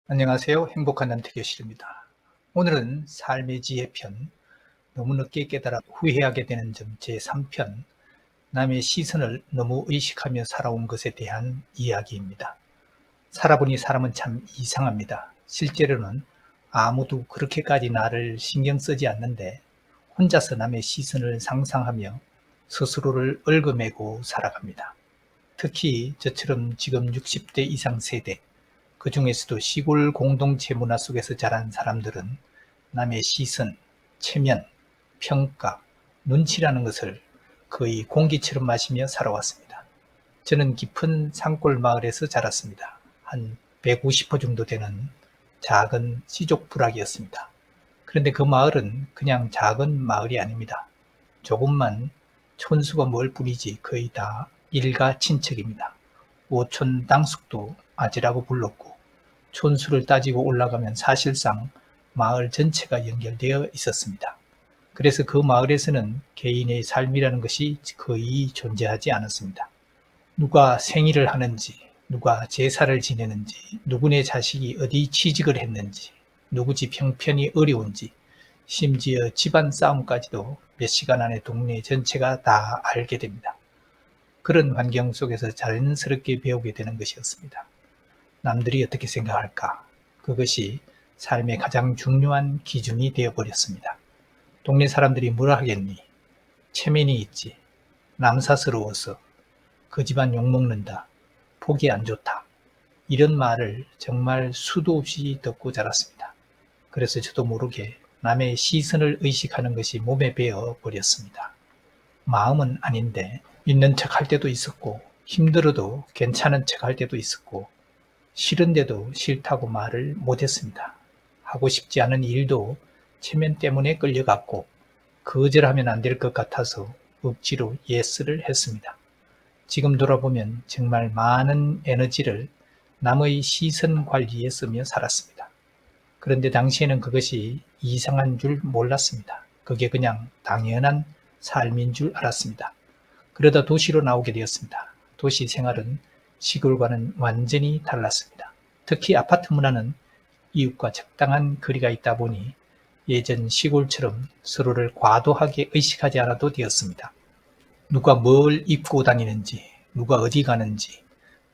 안녕하세요. 행복한 남태교실입니다. 오늘은 삶의 지혜편, 너무 늦게 깨달아 후회하게 되는 점 제3편, 남의 시선을 너무 의식하며 살아온 것에 대한 이야기입니다. 살아보니 사람은 참 이상합니다. 실제로는 아무도 그렇게까지 나를 신경 쓰지 않는데 혼자서 남의 시선을 상상하며 스스로를 얽어매고 살아갑니다. 특히 저처럼 지금 60대 이상 세대, 그 중에서도 시골 공동체 문화 속에서 자란 사람들은 남의 시선, 체면, 평가, 눈치라는 것을 거의 공기처럼 마시며 살아왔습니다. 저는 깊은 산골 마을에서 자랐습니다. 한 150호 정도 되는 작은 시족 부락이었습니다. 그런데 그 마을은 그냥 작은 마을이 아닙니다. 조금만 촌수가 멀 뿐이지 거의 다 일가 친척입니다. 오촌 당숙도 아지라고 불렀고 촌수를 따지고 올라가면 사실상 마을 전체가 연결되어 있었습니다. 그래서 그 마을에서는 개인의 삶이라는 것이 거의 존재하지 않았습니다. 누가 생일을 하는지, 누가 제사를 지내는지, 누구네 자식이 어디 취직을 했는지, 누구 집 형편이 어려운지, 심지어 집안 싸움까지도 몇 시간 안에 동네 전체가 다 알게 됩니다. 그런 환경 속에서 자연스럽게 배우게 되는 것이었습니다. 남들이 어떻게 생각할까? 그것이 삶의 가장 중요한 기준이 되어버렸습니다. 동네 사람들이 뭐라 하겠니? 체면이 있지. 남사스러워서. 그 집안 욕먹는다. 보기 안 좋다. 이런 말을 정말 수도 없이 듣고 자랐습니다. 그래서 저도 모르게 남의 시선을 의식하는 것이 몸에 배어 버렸습니다. 마음은 아닌데 있는 척 할 때도 있었고 힘들어도 괜찮은 척 할 때도 있었고 싫은데도 싫다고 말을 못했습니다. 하고 싶지 않은 일도 체면 때문에 끌려갔고 거절하면 안 될 것 같아서 억지로 예스를 했습니다. 지금 돌아보면 정말 많은 에너지를 남의 시선 관리에 쓰며 살았습니다. 그런데 당시에는 그것이 이상한 줄 몰랐습니다. 그게 그냥 당연한 삶인 줄 알았습니다. 그러다 도시로 나오게 되었습니다. 도시 생활은 시골과는 완전히 달랐습니다. 특히 아파트 문화는 이웃과 적당한 거리가 있다 보니 예전 시골처럼 서로를 과도하게 의식하지 않아도 되었습니다. 누가 뭘 입고 다니는지, 누가 어디 가는지,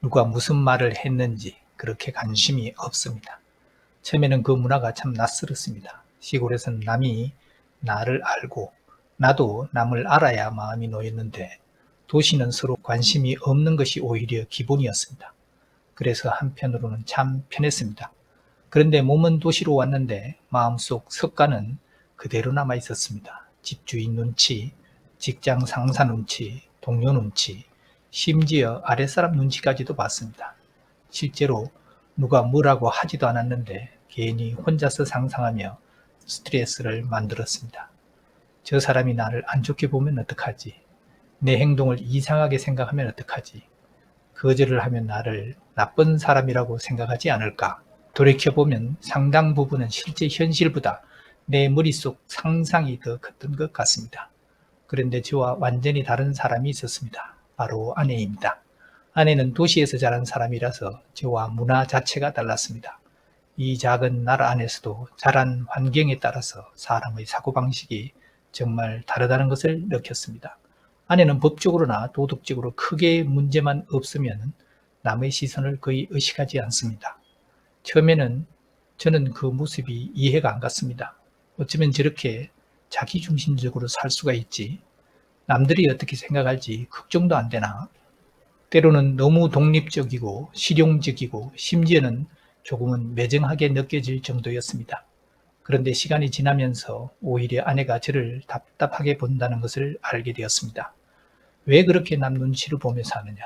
누가 무슨 말을 했는지 그렇게 관심이 없습니다. 처음에는 그 문화가 참 낯설었습니다. 시골에서는 남이 나를 알고 나도 남을 알아야 마음이 놓였는데 도시는 서로 관심이 없는 것이 오히려 기본이었습니다. 그래서 한편으로는 참 편했습니다. 그런데 몸은 도시로 왔는데 마음속 습관은 그대로 남아 있었습니다. 집주인 눈치, 직장 상사 눈치, 동료 눈치, 심지어 아랫사람 눈치까지도 봤습니다. 실제로 누가 뭐라고 하지도 않았는데 괜히 혼자서 상상하며 스트레스를 만들었습니다. 저 사람이 나를 안 좋게 보면 어떡하지? 내 행동을 이상하게 생각하면 어떡하지? 거절을 하면 나를 나쁜 사람이라고 생각하지 않을까? 돌이켜보면 상당 부분은 실제 현실보다 내 머릿속 상상이 더 컸던 것 같습니다. 그런데 저와 완전히 다른 사람이 있었습니다. 바로 아내입니다. 아내는 도시에서 자란 사람이라서 저와 문화 자체가 달랐습니다. 이 작은 나라 안에서도 자란 환경에 따라서 사람의 사고방식이 정말 다르다는 것을 느꼈습니다. 아내는 법적으로나 도덕적으로 크게 문제만 없으면 남의 시선을 거의 의식하지 않습니다. 처음에는 저는 그 모습이 이해가 안 갔습니다. 어쩌면 저렇게 자기중심적으로 살 수가 있지? 남들이 어떻게 생각할지 걱정도 안 되나? 때로는 너무 독립적이고 실용적이고 심지어는 조금은 매정하게 느껴질 정도였습니다. 그런데 시간이 지나면서 오히려 아내가 저를 답답하게 본다는 것을 알게 되었습니다. 왜 그렇게 남 눈치를 보며 사느냐?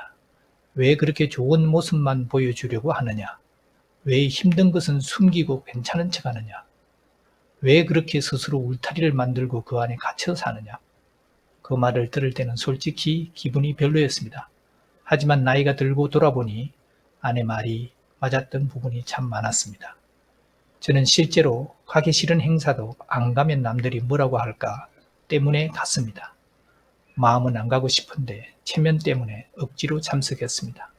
왜 그렇게 좋은 모습만 보여주려고 하느냐? 왜 힘든 것은 숨기고 괜찮은 척 하느냐? 왜 그렇게 스스로 울타리를 만들고 그 안에 갇혀 사느냐? 그 말을 들을 때는 솔직히 기분이 별로였습니다. 하지만 나이가 들고 돌아보니 아내 말이 맞았던 부분이 참 많았습니다. 저는 실제로 가기 싫은 행사도 안 가면 남들이 뭐라고 할까 때문에 갔습니다. 마음은 안 가고 싶은데 체면 때문에 억지로 참석했습니다.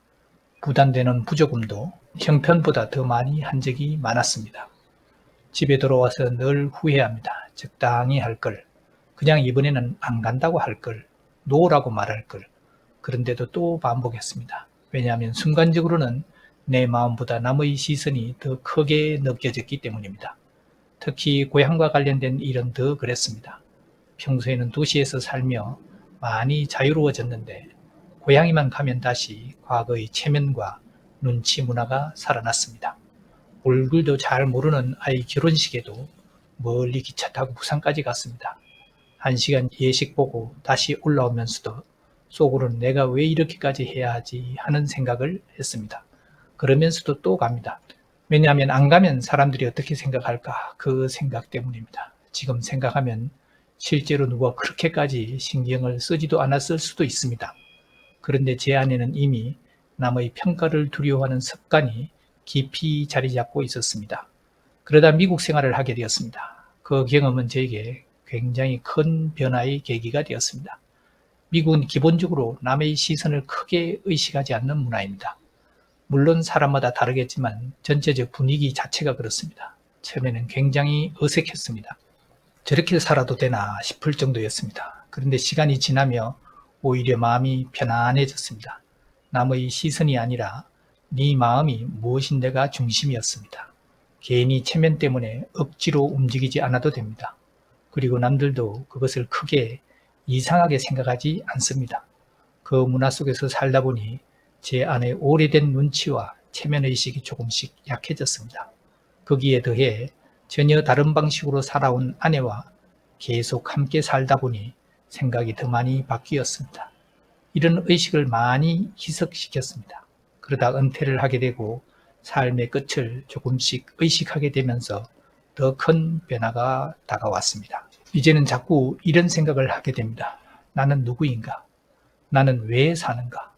부담되는 부조금도 형편보다 더 많이 한 적이 많았습니다. 집에 돌아와서 늘 후회합니다. 적당히 할 걸, 그냥 이번에는 안 간다고 할 걸, 노라고 말할 걸. 그런데도 또 반복했습니다. 왜냐하면 순간적으로는 내 마음보다 남의 시선이 더 크게 느껴졌기 때문입니다. 특히 고향과 관련된 일은 더 그랬습니다. 평소에는 도시에서 살며 많이 자유로워졌는데 고향에만 가면 다시 과거의 체면과 눈치 문화가 살아났습니다. 얼굴도 잘 모르는 아이 결혼식에도 멀리 기차 타고 부산까지 갔습니다. 1시간 예식 보고 다시 올라오면서도 속으로는 내가 왜 이렇게까지 해야 하지 하는 생각을 했습니다. 그러면서도 또 갑니다. 왜냐하면 안 가면 사람들이 어떻게 생각할까, 그 생각 때문입니다. 지금 생각하면 실제로 누가 그렇게까지 신경을 쓰지도 않았을 수도 있습니다. 그런데 제 안에는 이미 남의 평가를 두려워하는 습관이 깊이 자리 잡고 있었습니다. 그러다 미국 생활을 하게 되었습니다. 그 경험은 저에게 굉장히 큰 변화의 계기가 되었습니다. 미국은 기본적으로 남의 시선을 크게 의식하지 않는 문화입니다. 물론 사람마다 다르겠지만 전체적 분위기 자체가 그렇습니다. 처음에는 굉장히 어색했습니다. 저렇게 살아도 되나 싶을 정도였습니다. 그런데 시간이 지나며 오히려 마음이 편안해졌습니다. 남의 시선이 아니라 네 마음이 무엇인데가 중심이었습니다. 괜히 체면 때문에 억지로 움직이지 않아도 됩니다. 그리고 남들도 그것을 크게 이상하게 생각하지 않습니다. 그 문화 속에서 살다 보니 제 안에 오래된 눈치와 체면의식이 조금씩 약해졌습니다. 거기에 더해 전혀 다른 방식으로 살아온 아내와 계속 함께 살다 보니 생각이 더 많이 바뀌었습니다. 이런 의식을 많이 희석시켰습니다. 그러다 은퇴를 하게 되고 삶의 끝을 조금씩 의식하게 되면서 더 큰 변화가 다가왔습니다. 이제는 자꾸 이런 생각을 하게 됩니다. 나는 누구인가? 나는 왜 사는가?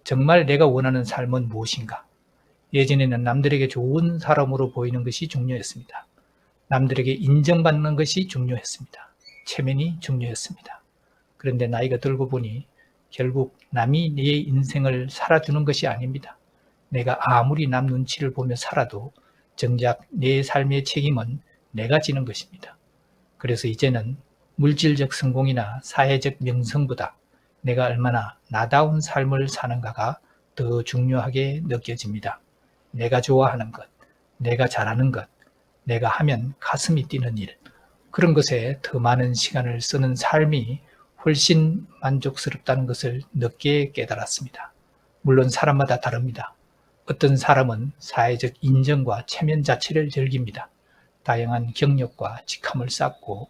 정말 내가 원하는 삶은 무엇인가? 예전에는 남들에게 좋은 사람으로 보이는 것이 중요했습니다. 남들에게 인정받는 것이 중요했습니다. 체면이 중요했습니다. 그런데 나이가 들고 보니 결국 남이 내 인생을 살아주는 것이 아닙니다. 내가 아무리 남 눈치를 보며 살아도 정작 내 삶의 책임은 내가 지는 것입니다. 그래서 이제는 물질적 성공이나 사회적 명성보다 내가 얼마나 나다운 삶을 사는가가 더 중요하게 느껴집니다. 내가 좋아하는 것, 내가 잘하는 것, 내가 하면 가슴이 뛰는 일, 그런 것에 더 많은 시간을 쓰는 삶이 훨씬 만족스럽다는 것을 늦게 깨달았습니다. 물론 사람마다 다릅니다. 어떤 사람은 사회적 인정과 체면 자체를 즐깁니다. 다양한 경력과 직함을 쌓고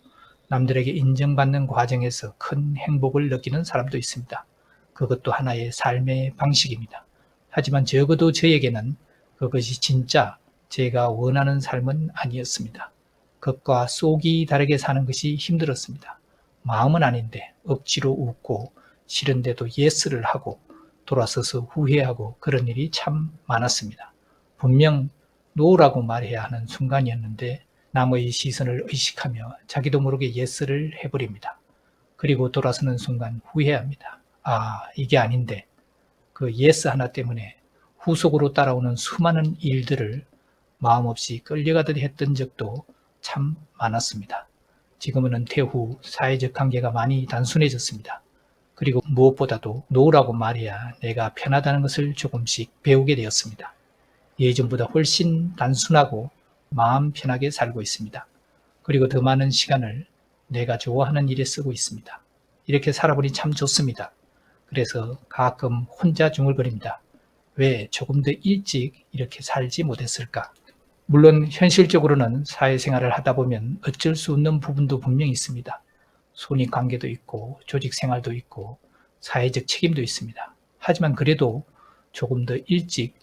남들에게 인정받는 과정에서 큰 행복을 느끼는 사람도 있습니다. 그것도 하나의 삶의 방식입니다. 하지만 적어도 저에게는 그것이 진짜 제가 원하는 삶은 아니었습니다. 겉과 속이 다르게 사는 것이 힘들었습니다. 마음은 아닌데 억지로 웃고 싫은데도 예스를 하고 돌아서서 후회하고 그런 일이 참 많았습니다. 분명 노라고 말해야 하는 순간이었는데 남의 시선을 의식하며 자기도 모르게 예스를 해버립니다. 그리고 돌아서는 순간 후회합니다. 아, 이게 아닌데. 그 예스 하나 때문에 후속으로 따라오는 수많은 일들을 마음없이 끌려가듯 했던 적도 참 많았습니다. 지금은 은퇴 후 사회적 관계가 많이 단순해졌습니다. 그리고 무엇보다도 노라고 말해야 내가 편하다는 것을 조금씩 배우게 되었습니다. 예전보다 훨씬 단순하고 마음 편하게 살고 있습니다. 그리고 더 많은 시간을 내가 좋아하는 일에 쓰고 있습니다. 이렇게 살아보니 참 좋습니다. 그래서 가끔 혼자 중얼거립니다. 왜 조금 더 일찍 이렇게 살지 못했을까? 물론 현실적으로는 사회생활을 하다 보면 어쩔 수 없는 부분도 분명히 있습니다. 손익관계도 있고 조직생활도 있고 사회적 책임도 있습니다. 하지만 그래도 조금 더 일찍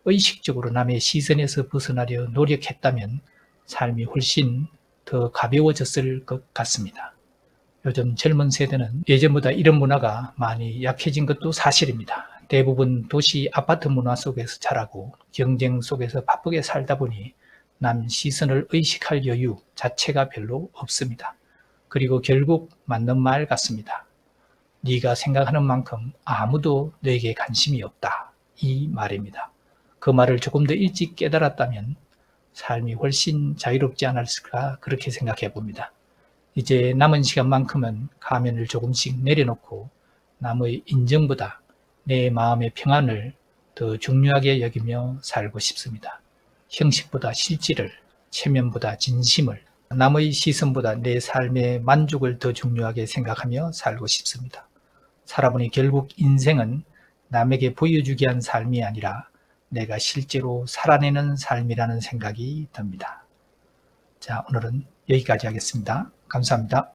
의식적으로 남의 시선에서 벗어나려 노력했다면 삶이 훨씬 더 가벼워졌을 것 같습니다. 요즘 젊은 세대는 예전보다 이런 문화가 많이 약해진 것도 사실입니다. 대부분 도시 아파트 문화 속에서 자라고 경쟁 속에서 바쁘게 살다 보니 남 시선을 의식할 여유 자체가 별로 없습니다. 그리고 결국 맞는 말 같습니다. 네가 생각하는 만큼 아무도 너에게 관심이 없다. 이 말입니다. 그 말을 조금 더 일찍 깨달았다면 삶이 훨씬 자유롭지 않았을까 그렇게 생각해 봅니다. 이제 남은 시간만큼은 가면을 조금씩 내려놓고 남의 인정보다 내 마음의 평안을 더 중요하게 여기며 살고 싶습니다. 형식보다 실질을, 체면보다 진심을, 남의 시선보다 내 삶의 만족을 더 중요하게 생각하며 살고 싶습니다. 살아보니 결국 인생은 남에게 보여주기 위한 삶이 아니라 내가 실제로 살아내는 삶이라는 생각이 듭니다. 자, 오늘은 여기까지 하겠습니다. 감사합니다.